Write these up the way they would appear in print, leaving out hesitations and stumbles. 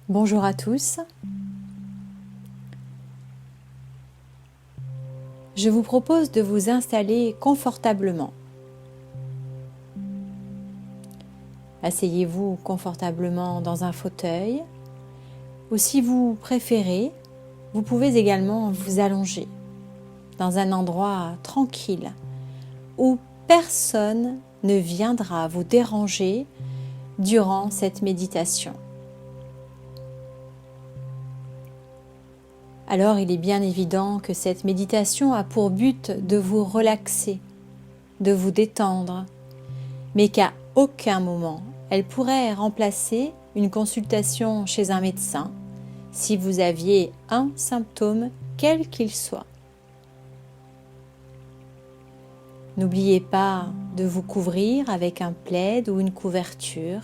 Bonjour à tous. Je vous propose de vous installer confortablement. Asseyez-vous confortablement dans un fauteuil ou si vous préférez, vous pouvez également vous allonger dans un endroit tranquille où personne ne viendra vous déranger durant cette méditation. Alors il est bien évident que cette méditation a pour but de vous relaxer, de vous détendre, mais qu'à aucun moment elle pourrait remplacer une consultation chez un médecin si vous aviez un symptôme quel qu'il soit. N'oubliez pas de vous couvrir avec un plaid ou une couverture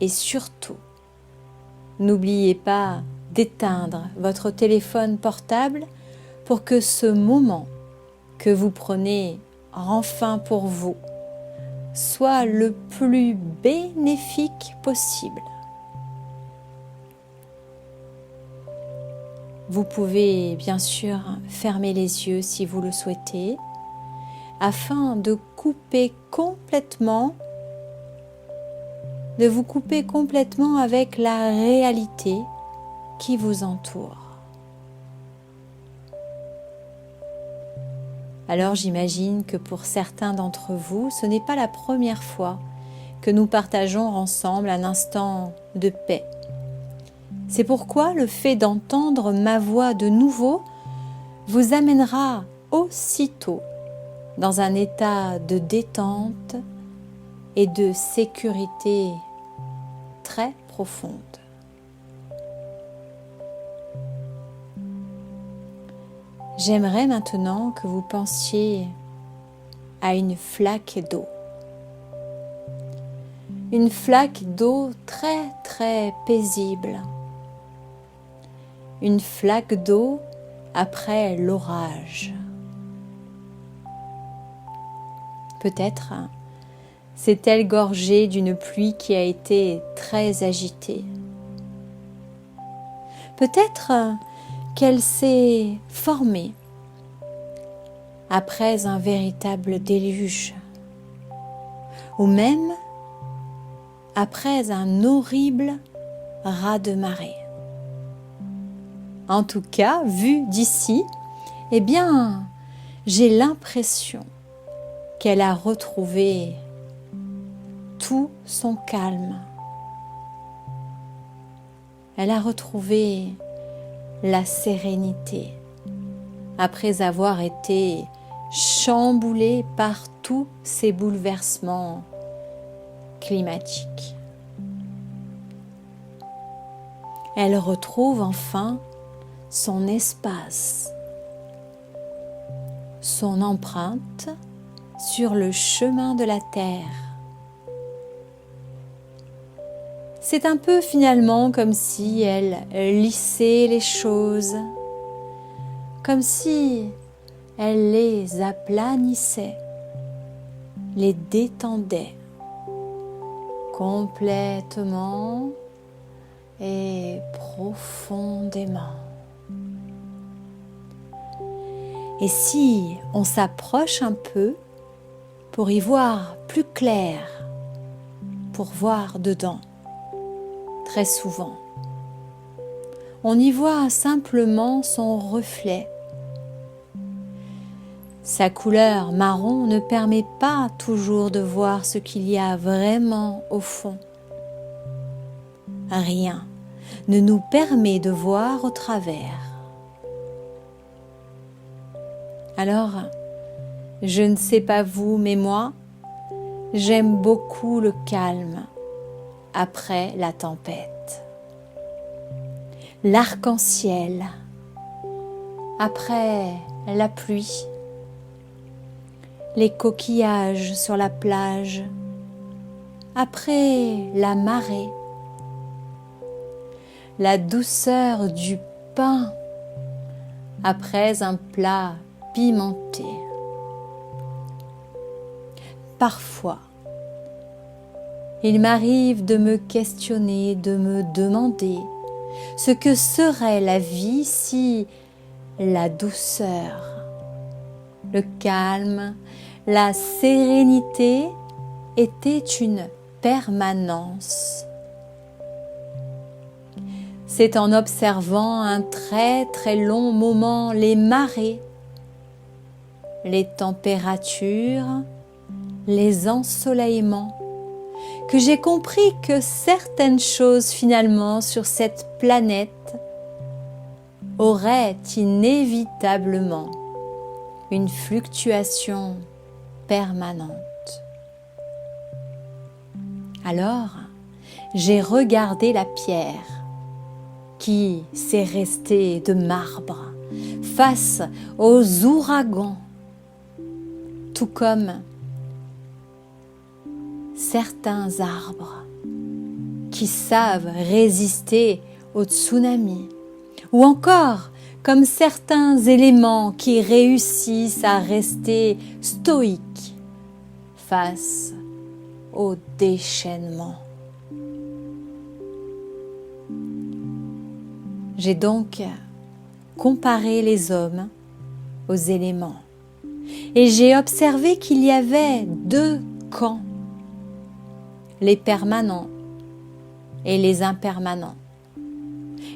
et surtout, n'oubliez pas d'éteindre votre téléphone portable pour que ce moment que vous prenez enfin pour vous soit le plus bénéfique possible. Vous pouvez bien sûr fermer les yeux si vous le souhaitez afin de vous couper complètement avec la réalité qui vous entoure. Alors j'imagine que pour certains d'entre vous, ce n'est pas la première fois que nous partageons ensemble un instant de paix. C'est pourquoi le fait d'entendre ma voix de nouveau vous amènera aussitôt dans un état de détente et de sécurité très profonde. J'aimerais maintenant que vous pensiez à une flaque d'eau. Une flaque d'eau très très paisible. Une flaque d'eau après l'orage. Peut-être s'est-elle gorgée d'une pluie qui a été très agitée. Peut-être qu'elle s'est formée après un véritable déluge, ou même après un horrible raz-de-marée. En tout cas, vu d'ici, eh bien, j'ai l'impression qu'elle a retrouvé tout son calme. Elle a retrouvé la sérénité après avoir été chamboulée par tous ces bouleversements climatiques. Elle retrouve enfin son espace, son empreinte sur le chemin de la terre. C'est un peu finalement comme si elle lissait les choses, comme si elle les aplanissait, les détendait complètement et profondément. Et si on s'approche un peu pour y voir plus clair, pour voir dedans, très souvent, on y voit simplement son reflet. Sa couleur marron ne permet pas toujours de voir ce qu'il y a vraiment au fond. Rien ne nous permet de voir au travers. Alors, je ne sais pas vous, mais moi, j'aime beaucoup le calme après la tempête. L'arc-en-ciel après la pluie. Les coquillages sur la plage après la marée. La douceur du pain après un plat pimenté. Parfois, il m'arrive de me questionner, de me demander ce que serait la vie si la douceur, le calme, la sérénité étaient une permanence. C'est en observant un très très long moment les marées, les températures, les ensoleillements, que j'ai compris que certaines choses finalement sur cette planète auraient inévitablement une fluctuation permanente. Alors, j'ai regardé la pierre qui s'est restée de marbre face aux ouragans, tout comme certains arbres qui savent résister aux tsunamis, ou encore comme certains éléments qui réussissent à rester stoïques face au déchaînement. J'ai donc comparé les hommes aux éléments et j'ai observé qu'il y avait deux camps, les permanents et les impermanents,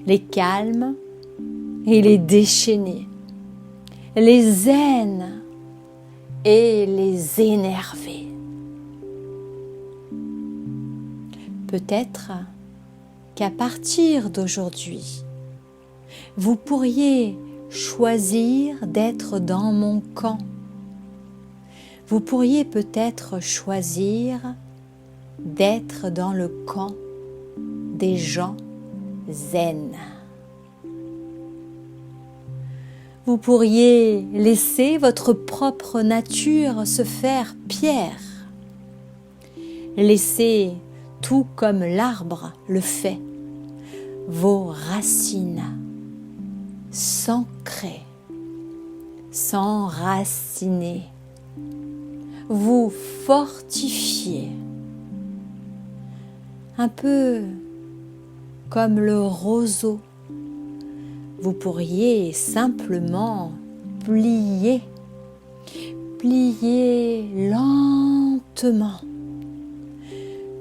les calmes et les déchaînés, les zen et les énervés. Peut-être qu'à partir d'aujourd'hui, vous pourriez choisir d'être dans mon camp. Vous pourriez peut-être choisir d'être dans le camp des gens zen. Vous pourriez laisser votre propre nature se faire pierre. Laissez, tout comme l'arbre le fait, vos racines s'ancrer, s'enraciner, vous fortifier, un peu comme le roseau. Vous pourriez simplement plier lentement,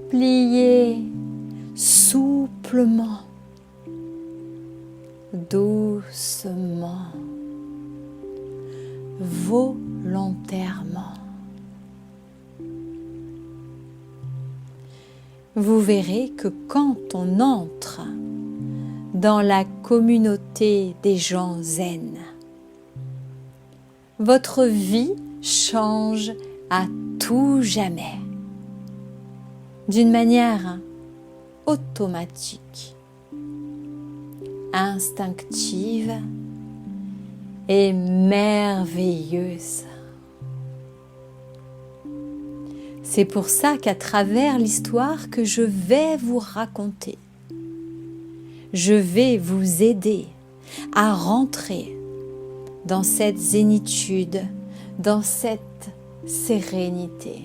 plier souplement, doucement, volontairement. Vous verrez que quand on entre dans la communauté des gens zen, votre vie change à tout jamais, d'une manière automatique, instinctive et merveilleuse. C'est pour ça qu'à travers l'histoire que je vais vous raconter, je vais vous aider à rentrer dans cette zénitude, dans cette sérénité.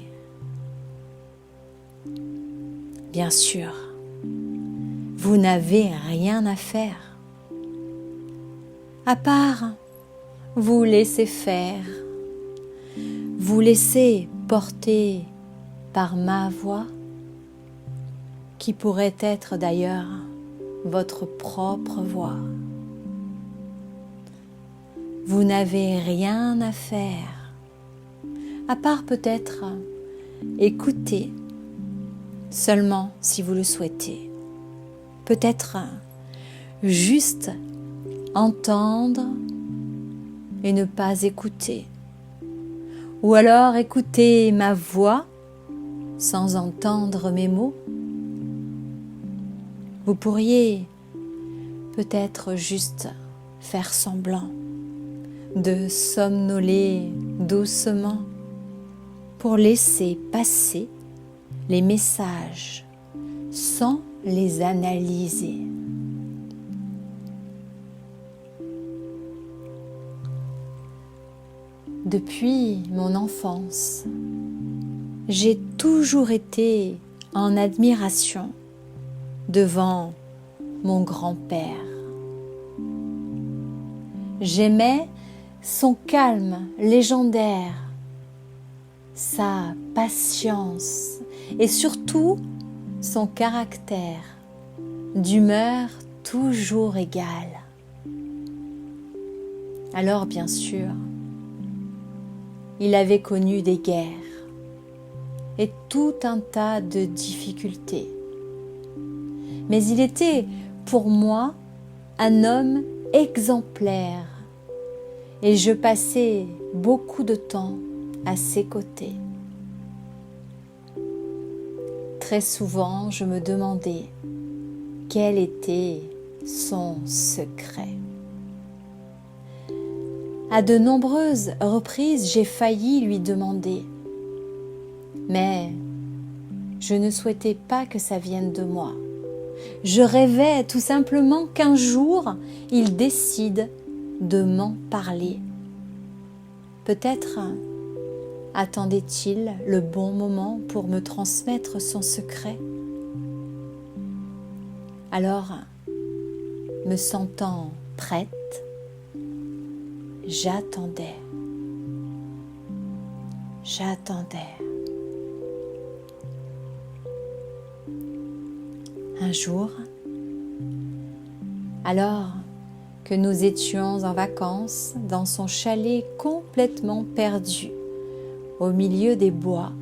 Bien sûr, vous n'avez rien à faire, à part vous laisser faire, vous laisser porter par ma voix, qui pourrait être d'ailleurs votre propre voix. Vous n'avez rien à faire, à part peut-être écouter, seulement si vous le souhaitez. Peut-être juste entendre et ne pas écouter. Ou alors écouter ma voix sans entendre mes mots. Vous pourriez peut-être juste faire semblant de somnoler doucement pour laisser passer les messages sans les analyser. Depuis mon enfance, j'ai toujours été en admiration devant mon grand-père. J'aimais son calme légendaire, sa patience et surtout son caractère d'humeur toujours égale. Alors bien sûr, il avait connu des guerres et tout un tas de difficultés. Mais il était pour moi un homme exemplaire et je passais beaucoup de temps à ses côtés. Très souvent, je me demandais quel était son secret. À de nombreuses reprises, j'ai failli lui demander, mais je ne souhaitais pas que ça vienne de moi. Je rêvais tout simplement qu'un jour, il décide de m'en parler. Peut-être attendait-il le bon moment pour me transmettre son secret. Alors, me sentant prête, j'attendais. Un jour, alors que nous étions en vacances dans son chalet complètement perdu au milieu des bois,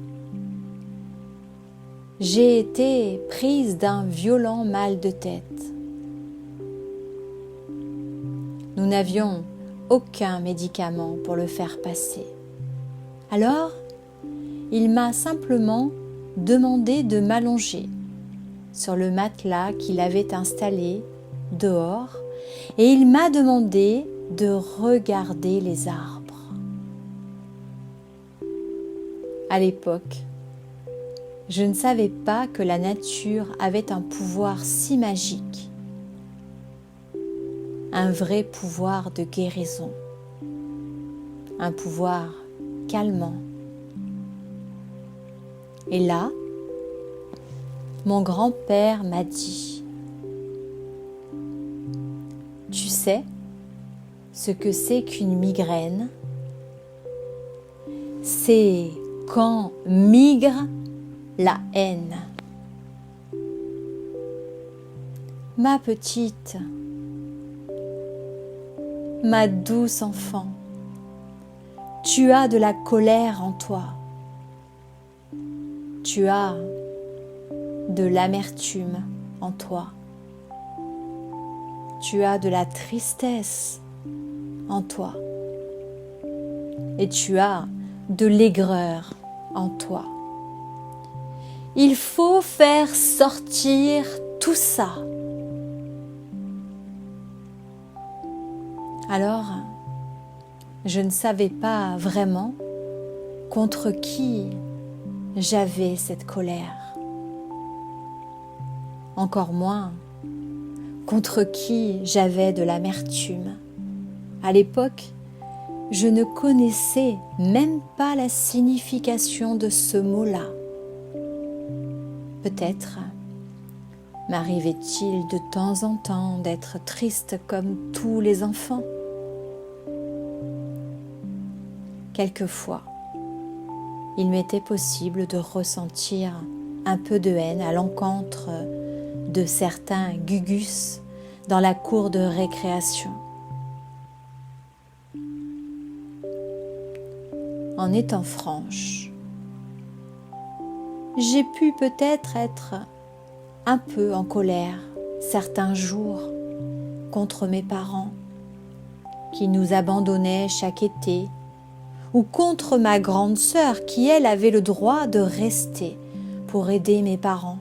j'ai été prise d'un violent mal de tête. Nous n'avions aucun médicament pour le faire passer. Alors, il m'a simplement demandé de m'allonger sur le matelas qu'il avait installé dehors et il m'a demandé de regarder les arbres. À l'époque, je ne savais pas que la nature avait un pouvoir si magique, un vrai pouvoir de guérison, un pouvoir calmant. Et là, mon grand-père m'a dit, « Tu sais ce que c'est qu'une migraine ? C'est quand migre la haine. » Ma petite, ma douce enfant, tu as de la colère en toi. Tu as de l'amertume en toi. Tu as de la tristesse en toi. Et tu as de l'aigreur en toi. Il faut faire sortir tout ça. Alors, je ne savais pas vraiment contre qui j'avais cette colère. Encore moins contre qui j'avais de l'amertume. À l'époque, je ne connaissais même pas la signification de ce mot-là. Peut-être m'arrivait-il de temps en temps d'être triste comme tous les enfants. Quelquefois, il m'était possible de ressentir un peu de haine à l'encontre de certains gugus dans la cour de récréation. En étant franche, j'ai pu peut-être être un peu en colère certains jours contre mes parents qui nous abandonnaient chaque été, ou contre ma grande sœur qui, elle, avait le droit de rester pour aider mes parents.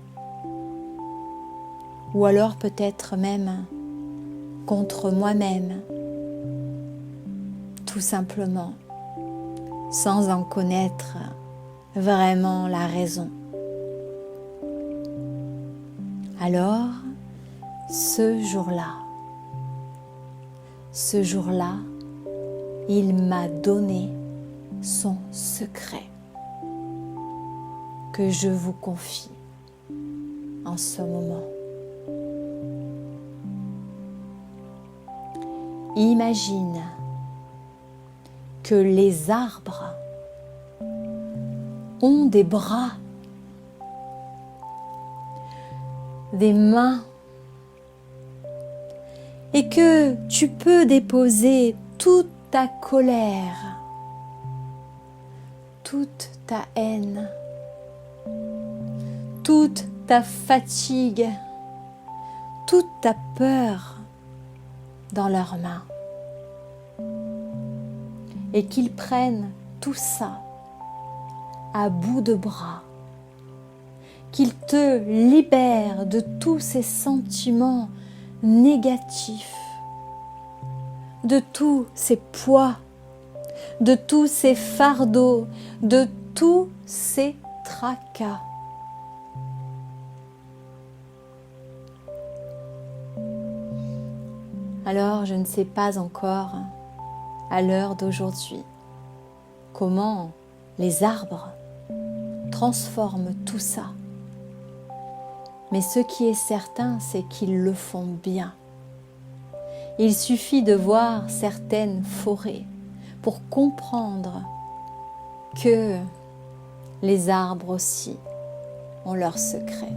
Ou alors peut-être même contre moi-même, tout simplement, sans en connaître vraiment la raison. Alors, ce jour-là, il m'a donné son secret que je vous confie en ce moment. Imagine que les arbres ont des bras, des mains, et que tu peux déposer toute ta colère, toute ta haine, toute ta fatigue, toute ta peur dans leurs mains. Et qu'ils prennent tout ça à bout de bras, qu'ils te libèrent de tous ces sentiments négatifs, de tous ces poids, de tous ces fardeaux, de tous ces tracas. Alors, je ne sais pas encore, à l'heure d'aujourd'hui, comment les arbres transforment tout ça. Mais ce qui est certain, c'est qu'ils le font bien. Il suffit de voir certaines forêts pour comprendre que les arbres aussi ont leurs secrets.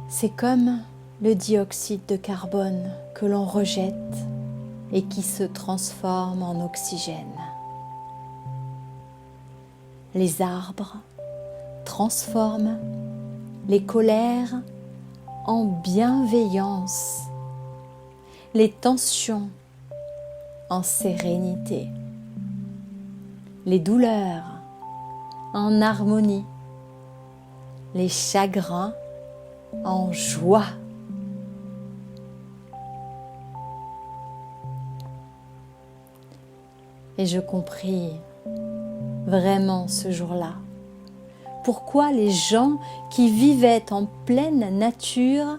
C'est comme le dioxyde de carbone que l'on rejette et qui se transforme en oxygène. Les arbres transforment les colères en bienveillance, les tensions en sérénité, les douleurs en harmonie, les chagrins en joie. Et je compris vraiment ce jour-là pourquoi les gens qui vivaient en pleine nature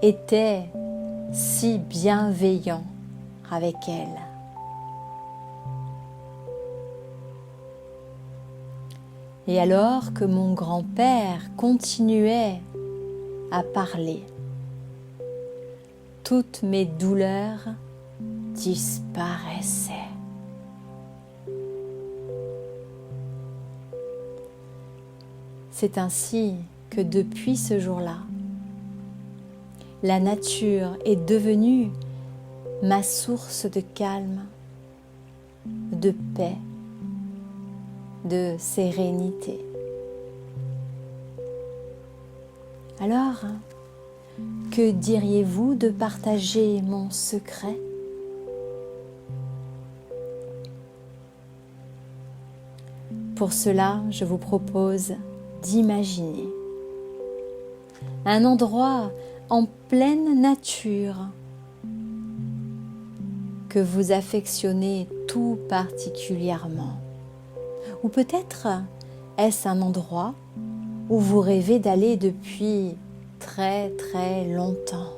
étaient si bienveillants avec elle. Et alors que mon grand-père continuait à parler, toutes mes douleurs disparaissaient. C'est ainsi que depuis ce jour-là, la nature est devenue ma source de calme, de paix, de sérénité. Alors, que diriez-vous de partager mon secret ? Pour cela, je vous propose d'imaginer un endroit en pleine nature que vous affectionnez tout particulièrement. Ou peut-être est-ce un endroit où vous rêvez d'aller depuis très très longtemps.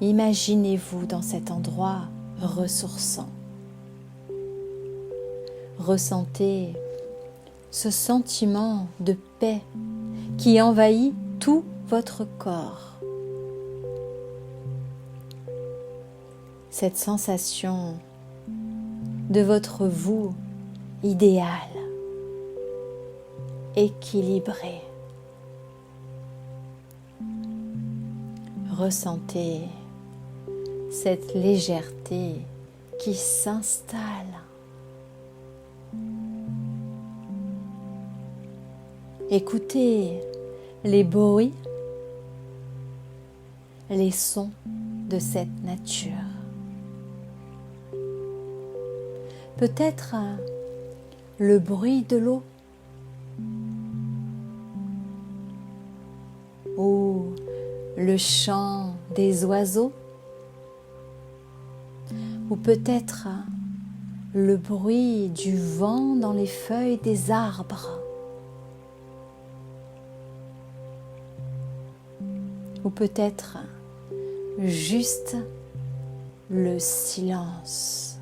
Imaginez-vous dans cet endroit ressourçant. Ressentez ce sentiment de paix qui envahit tout votre corps. Cette sensation de votre vous idéal, équilibré. Ressentez cette légèreté qui s'installe. Écoutez les bruits, les sons de cette nature. Peut-être le bruit de l'eau ou le chant des oiseaux, ou peut-être le bruit du vent dans les feuilles des arbres, ou peut-être juste le silence.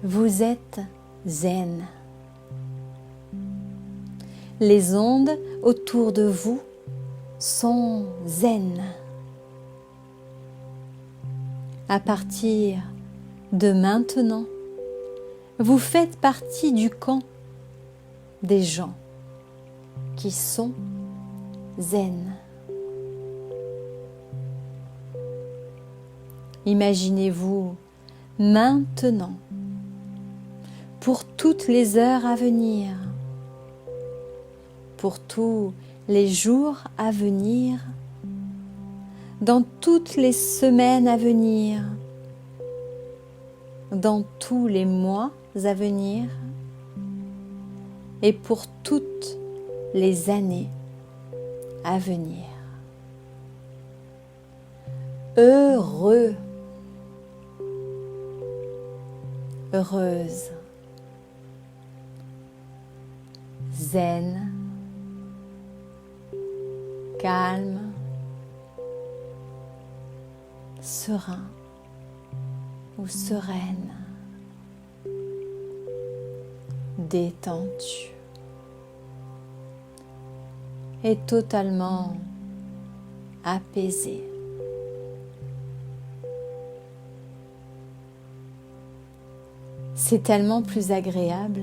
Vous êtes zen. Les ondes autour de vous sont zen. À partir de maintenant, vous faites partie du camp des gens qui sont zen. Imaginez-vous maintenant, pour toutes les heures à venir, pour tous les jours à venir, dans toutes les semaines à venir, dans tous les mois à venir et pour toutes les années à venir. Heureux, heureuse, zen, calme, serein ou sereine, détendu et totalement apaisé. C'est tellement plus agréable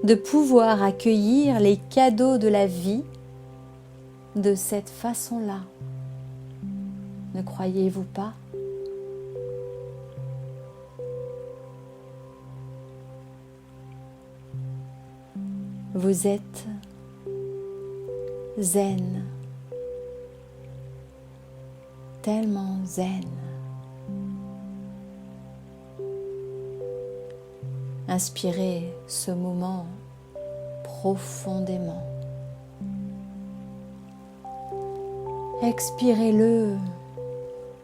de pouvoir accueillir les cadeaux de la vie de cette façon-là. Ne croyez-vous pas ? Vous êtes zen, tellement zen. Inspirez ce moment profondément. Expirez-le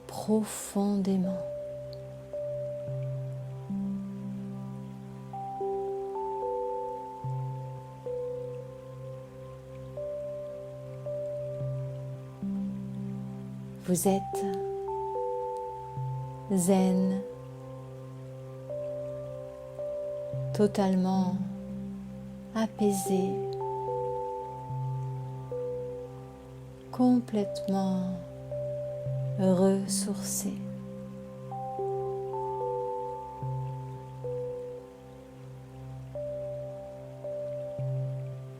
profondément. Vous êtes zen, totalement apaisé, complètement ressourcé.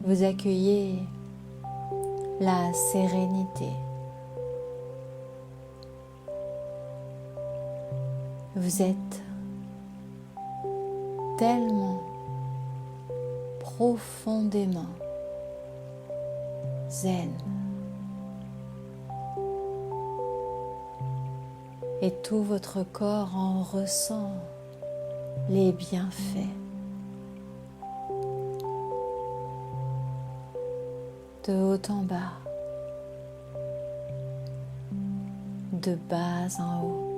Vous accueillez la sérénité. Vous êtes tellement profondément zen. Et tout votre corps en ressent les bienfaits. De haut en bas, de bas en haut,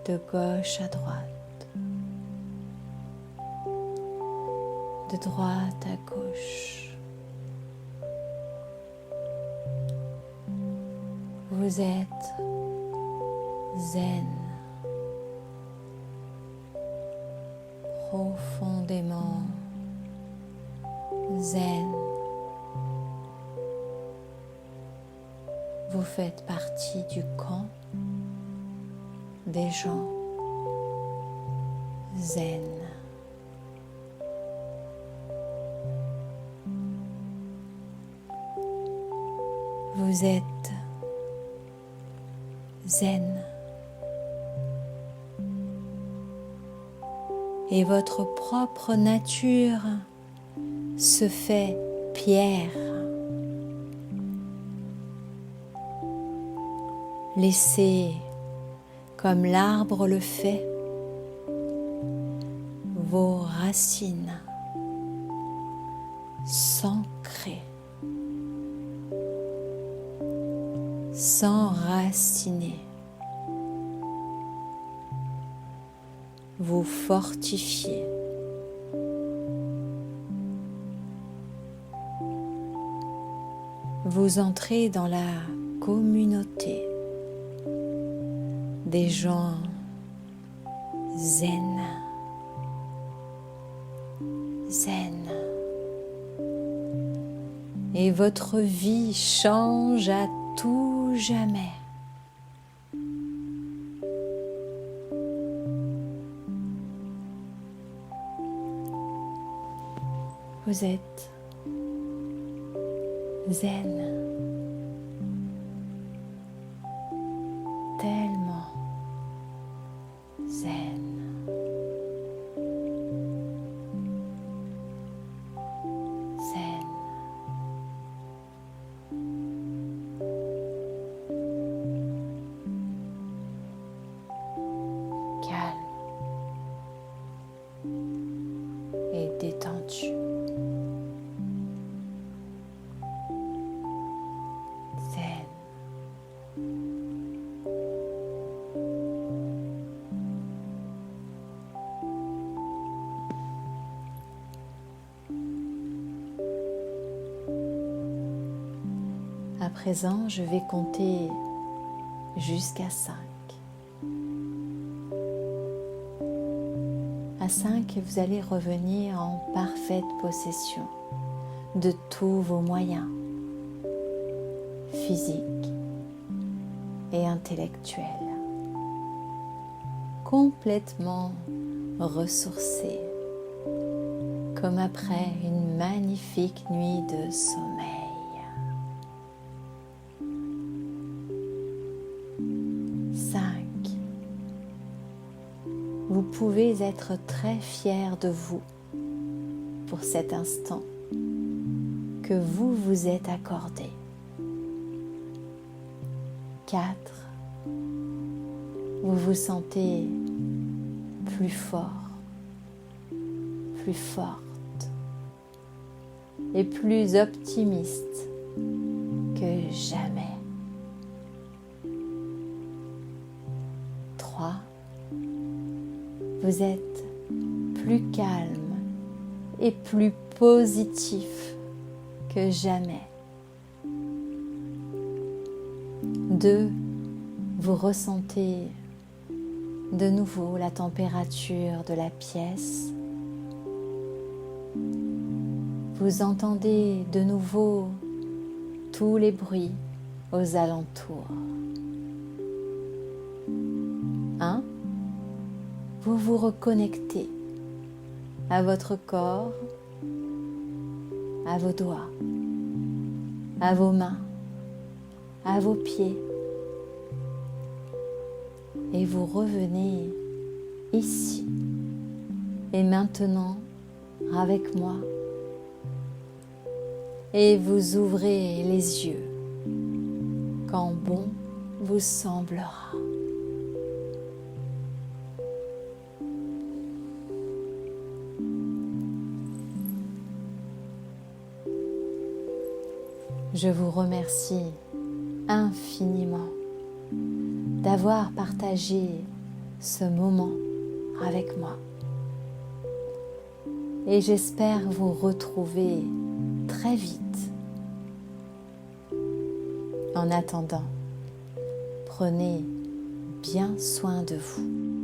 de gauche à droite, de droite à gauche. Vous êtes zen, profondément zen. Vous faites partie du camp des gens zen. Vous êtes zen. Et votre propre nature se fait pierre. Laissez, comme l'arbre le fait, vos racines s'ancrer, s'enraciner, vous fortifier. Vous entrez dans la communauté des gens zen. Et votre vie change à tout jamais. Vous êtes zen, tellement zen. Zen. Calme et détendu. Zen. À présent, je vais compter jusqu'à 5. À 5, vous allez revenir en parfaite possession de tous vos moyens physiques et intellectuels, complètement ressourcés, comme après une magnifique nuit de sommeil. 5. Vous pouvez être très fiers de vous pour cet instant que vous vous êtes accordé. 4. Vous vous sentez plus fort, plus forte et plus optimiste que jamais. 3. Vous êtes plus calme et plus positif que jamais. 2. Vous ressentez de nouveau la température de la pièce. Vous entendez de nouveau tous les bruits aux alentours. 1. Vous vous reconnectez à votre corps, à vos doigts, à vos mains, à vos pieds. Et vous revenez ici et maintenant avec moi. Et vous ouvrez les yeux quand bon vous semblera. Je vous remercie infiniment d'avoir partagé ce moment avec moi. Et j'espère vous retrouver très vite. En attendant, prenez bien soin de vous.